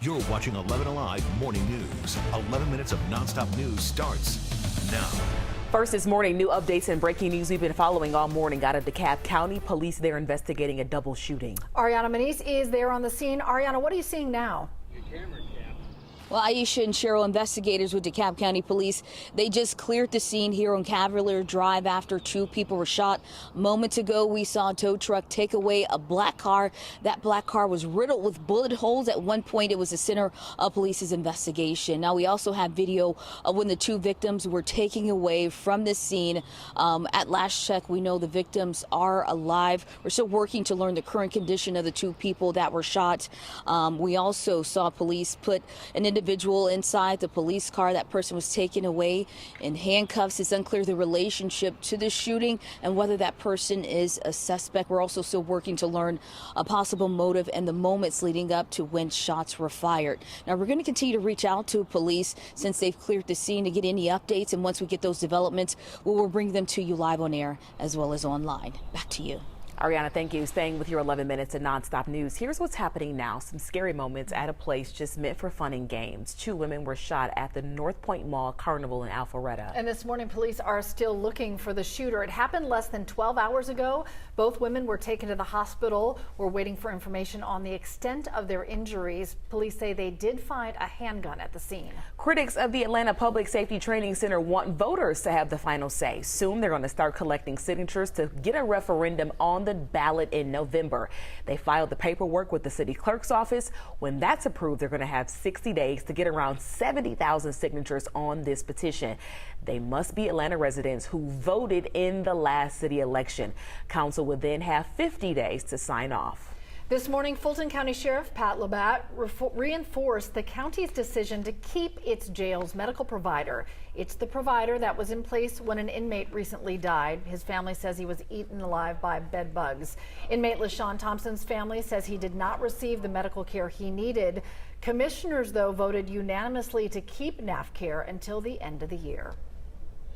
You're watching 11 Alive Morning News. 11 minutes of nonstop news starts now. First this morning, new updates and breaking news we've been following all morning out of DeKalb County. Police there investigating a double shooting. Ariana Manise is there on the scene. Ariana, what are you seeing now? Well, Aisha and Cheryl, investigators with DeKalb County Police, they just cleared the scene here on Cavalier Drive after 2 people were shot. Moments ago, we saw a tow truck take away a black car. That black car was riddled with bullet holes. At one point, it was the center of police's investigation. Now, we also have video of when the 2 victims were taken away from this scene. At last check, we know the victims are alive. We're still working to learn the current condition of the 2 people that were shot. We also saw police put an individual inside the police car. That person was taken away in handcuffs. It's unclear the relationship to the shooting and whether that person is a suspect. We're also still working to learn a possible motive and the moments leading up to when shots were fired. Now, we're going to continue to reach out to police since they've cleared the scene to get any updates, and once we get those developments, we will bring them to you live on air as well as online. Back to you. Ariana, thank you. Staying with your 11 minutes of nonstop news. Here's what's happening now. Some scary moments at a place just meant for fun and games. 2 women were shot at the North Point Mall Carnival in Alpharetta. And this morning, police are still looking for the shooter. It happened less than 12 hours ago. Both women were taken to the hospital. We're waiting for information on the extent of their injuries. Police say they did find a handgun at the scene. Critics of the Atlanta Public Safety Training Center want voters to have the final say. Soon they're going to start collecting signatures to get a referendum on the ballot in November. They filed the paperwork with the city clerk's office. When that's approved, they're going to have 60 days to get around 70,000 signatures on this petition. They must be Atlanta residents who voted in the last city election. Council would then have 50 days to sign off. This morning, Fulton County Sheriff Pat Labatt reinforced the county's decision to keep its jail's medical provider. It's the provider that was in place when an inmate recently died. His family says he was eaten alive by bed bugs. Inmate LaShawn Thompson's family says he did not receive the medical care he needed. Commissioners, though, voted unanimously to keep NAF care until the end of the year.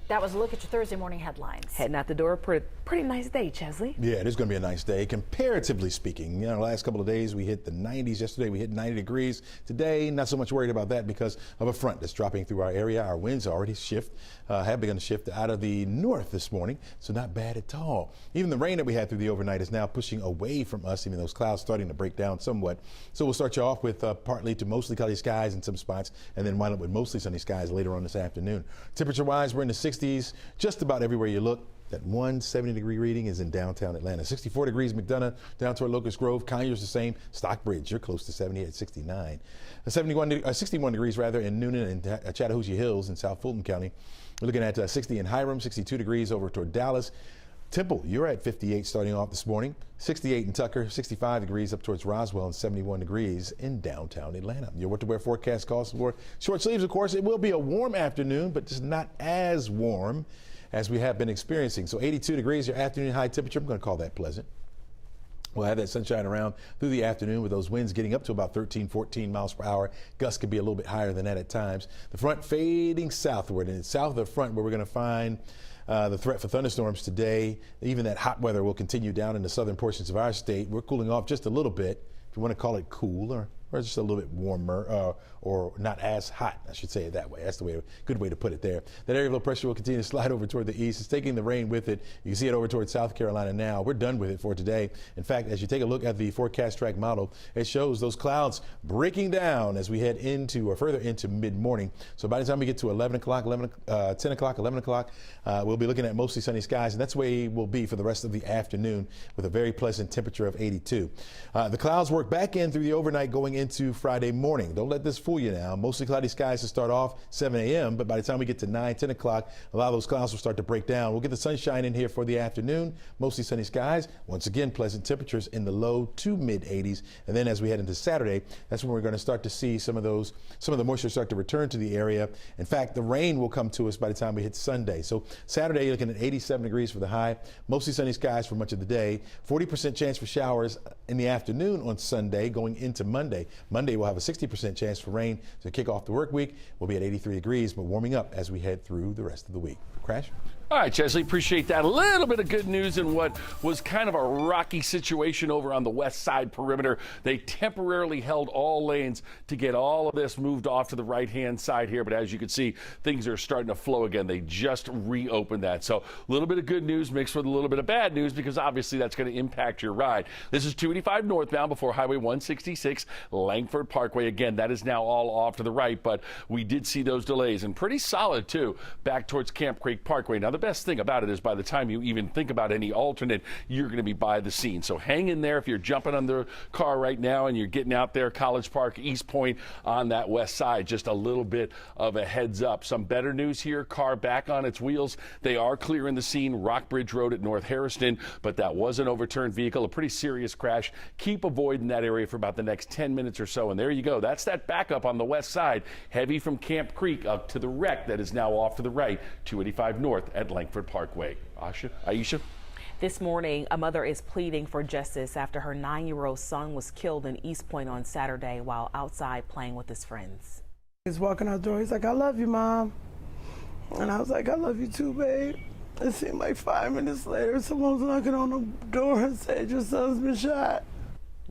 That was a look at your Thursday morning headlines. Heading out the door, pretty nice day, Chesley. Yeah, it is going to be a nice day, comparatively speaking. You know, the last couple of days we hit the 90s. Yesterday we hit 90 degrees. Today, not so much worried about that because of a front that's dropping through our area. Our winds already have begun to shift out of the north this morning, so not bad at all. Even the rain that we had through the overnight is now pushing away from us, even those clouds starting to break down somewhat. So we'll start you off with partly to mostly cloudy skies in some spots, and then wind up with mostly sunny skies later on this afternoon. Temperature-wise, we're in the 60s just about everywhere you look. That 170-degree reading is in downtown Atlanta. 64 degrees McDonough, down toward Locust Grove. Conyers the same. Stockbridge, you're close to 70 at 69. 61 degrees rather in Noonan and Chattahoochee Hills in South Fulton County. We're looking at 60 in Hiram, 62 degrees over toward Dallas. Temple, you're at 58 starting off this morning. 68 in Tucker, 65 degrees up towards Roswell, and 71 degrees in downtown Atlanta. Your what to wear forecast calls for short sleeves, of course. It will be a warm afternoon, but just not as warm as we have been experiencing. So 82 degrees, your afternoon high temperature. I'm going to call that pleasant. We'll have that sunshine around through the afternoon with those winds getting up to about 13, 14 miles per hour. Gusts could be a little bit higher than that at times. The front fading southward, and it's south of the front where we're going to find the threat for thunderstorms today. Even that hot weather will continue down in the southern portions of our state. We're cooling off just a little bit, if you want to call it cool, or just a little bit warmer, or not as hot, I should say it that way. That's the good way to put it there. That area of low pressure will continue to slide over toward the east. It's taking the rain with it. You can see it over toward South Carolina now. We're done with it for today. In fact, as you take a look at the forecast track model, it shows those clouds breaking down as we head into or further into mid-morning. So by the time we get to 11 o'clock, 10 o'clock, 11 o'clock, we'll be looking at mostly sunny skies, and that's the way we'll be for the rest of the afternoon with a very pleasant temperature of 82. The clouds work back in through the overnight going into Friday morning. Don't let this fool you now. Mostly cloudy skies to start off 7 a.m., but by the time we get to 9, 10 o'clock, a lot of those clouds will start to break down. We'll get the sunshine in here for the afternoon. Mostly sunny skies. Once again, pleasant temperatures in the low to mid 80s. And then as we head into Saturday, that's when we're going to start to see some of the moisture start to return to the area. In fact, the rain will come to us by the time we hit Sunday. So Saturday, you're looking at 87 degrees for the high. Mostly sunny skies for much of the day. 40% chance for showers in the afternoon on Sunday going into Monday. Monday, we'll have a 60% chance for rain to kick off the work week. We'll be at 83 degrees, but warming up as we head through the rest of the week. Crash? All right, Chesley, appreciate that. A little bit of good news in what was kind of a rocky situation over on the west side perimeter. They temporarily held all lanes to get all of this moved off to the right-hand side here. But as you can see, things are starting to flow again. They just reopened that. So a little bit of good news mixed with a little bit of bad news, because obviously that's going to impact your ride. This is 285 northbound before Highway 166, Langford Parkway. Again, that is now all off to the right, but we did see those delays, and pretty solid too, back towards Camp Creek Parkway. Now, the best thing about it is by the time you even think about any alternate, you're going to be by the scene. So hang in there if you're jumping on the car right now and you're getting out there, College Park, East Point on that west side. Just a little bit of a heads up. Some better news here, car back on its wheels. They are clearing the scene, Rockbridge Road at North Harrison, but that was an overturned vehicle, a pretty serious crash. Keep avoiding that area for about the next 10 minutes or so. And there you go. That's that backup on the west side, heavy from Camp Creek up to the wreck that is now off to the right, 285 north at Langford Parkway. Aisha? This morning, a mother is pleading for justice after her 9-year-old son was killed in East Point on Saturday while outside playing with his friends. He's walking out the door. He's like, "I love you, Mom." And I was like, "I love you too, babe." It seemed like 5 minutes later, someone was knocking on the door and said, "Your son's been shot."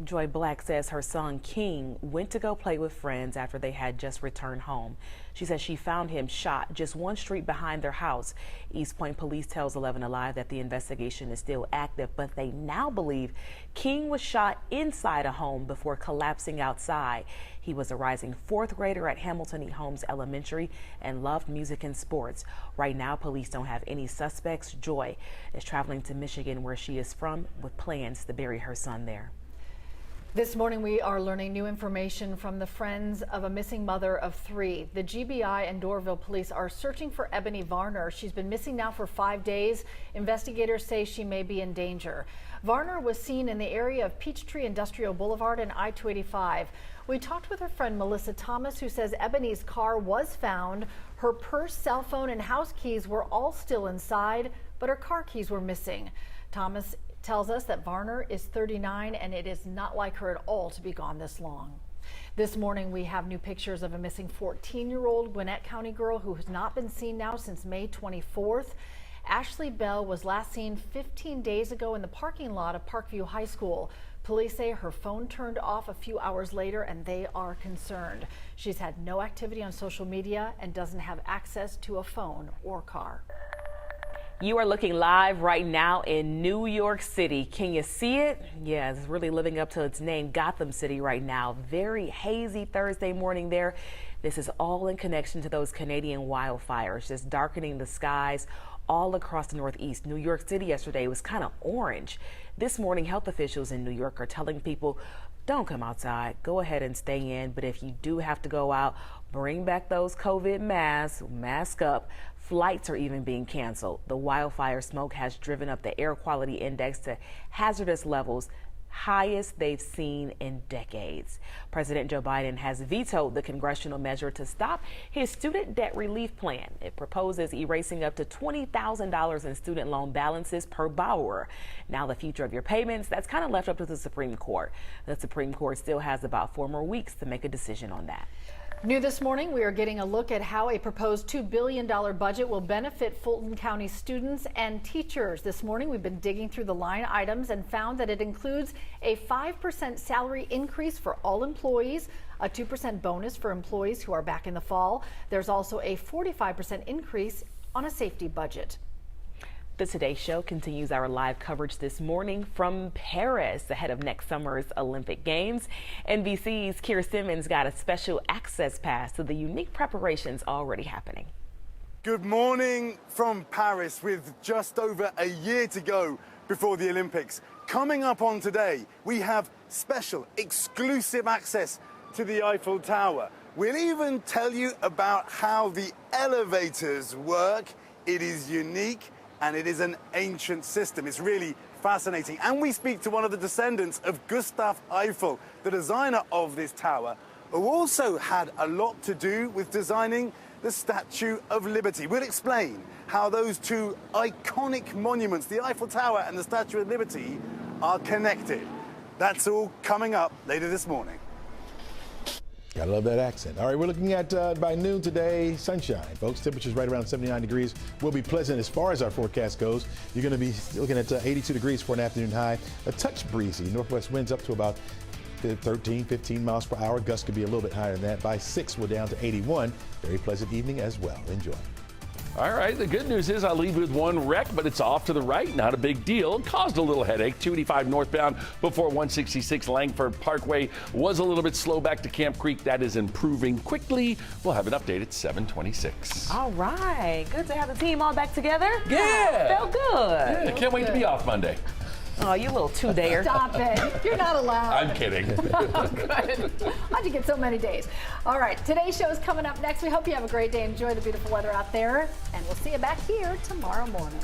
Joy Black says her son King went to go play with friends after they had just returned home. She says she found him shot just one street behind their house. East Point police tells 11 Alive that the investigation is still active, but they now believe King was shot inside a home before collapsing outside. He was a rising 4th grader at Hamilton E. Holmes Elementary and loved music and sports. Right now, police don't have any suspects. Joy is traveling to Michigan, where she is from, with plans to bury her son there. This morning, we are learning new information from the friends of a missing mother of 3. The GBI and Doraville police are searching for Ebony Varner. She's been missing now for 5 days. Investigators say she may be in danger. Varner was seen in the area of Peachtree Industrial Boulevard and I-285. We talked with her friend Melissa Thomas, who says Ebony's car was found. Her purse, cell phone, and house keys were all still inside, but her car keys were missing. Thomas tells us that Varner is 39 and it is not like her at all to be gone this long. This morning we have new pictures of a missing 14-year-old Gwinnett County girl who has not been seen now since May 24th. Ashley Bell was last seen 15 days ago in the parking lot of Parkview High School. Police say her phone turned off a few hours later and they are concerned. She's had no activity on social media and doesn't have access to a phone or car. You are looking live right now in New York City. Can you see it? Yeah, it's really living up to its name, Gotham City right now. Very hazy Thursday morning there. This is all in connection to those Canadian wildfires, just darkening the skies all across the Northeast. New York City yesterday was kind of orange. This morning, health officials in New York are telling people, don't come outside. Go ahead and stay in. But if you do have to go out, bring back those COVID masks, mask up. Flights are even being canceled. The wildfire smoke has driven up the air quality index to hazardous levels, highest they've seen in decades. President Joe Biden has vetoed the congressional measure to stop his student debt relief plan. It proposes erasing up to $20,000 in student loan balances per borrower. Now the future of your payments, that's kind of left up to the Supreme Court. The Supreme Court still has about 4 more weeks to make a decision on that. New this morning, we are getting a look at how a proposed $2 billion budget will benefit Fulton County students and teachers. This morning, we've been digging through the line items and found that it includes a 5% salary increase for all employees, a 2% bonus for employees who are back in the fall. There's also a 45% increase on a safety budget. The Today Show continues our live coverage this morning from Paris ahead of next summer's Olympic Games. NBC's Keir Simmons got a special access pass to the unique preparations already happening. Good morning from Paris with just over a year to go before the Olympics. Coming up on today, we have special exclusive access to the Eiffel Tower. We'll even tell you about how the elevators work. It is unique. And it is an ancient system. It's really fascinating. And we speak to one of the descendants of Gustav Eiffel, the designer of this tower, who also had a lot to do with designing the Statue of Liberty. We'll explain how those two iconic monuments, the Eiffel Tower and the Statue of Liberty, are connected. That's all coming up later this morning. Gotta love that accent. All right, we're looking at by noon today, sunshine, folks. Temperatures right around 79 degrees. Will be pleasant as far as our forecast goes. You're going to be looking at 82 degrees for an afternoon high. A touch breezy. Northwest winds up to about 13, 15 miles per hour. Gusts could be a little bit higher than that. By 6, we're down to 81. Very pleasant evening as well. Enjoy. All right, the good news is I'll leave you with one wreck, but it's off to the right. Not a big deal. It caused a little headache. 285 northbound before 166 Langford Parkway was a little bit slow back to Camp Creek. That is improving quickly. We'll have an update at 7:26. All right. Good to have the team all back together. Yeah. Felt good. Yeah, can't wait to be off Monday. Oh, you little two-dayer. Stop it. You're not allowed. I'm kidding. Oh, good. How'd you get so many days? All right, today's show is coming up next. We hope you have a great day. Enjoy the beautiful weather out there, and we'll see you back here tomorrow morning.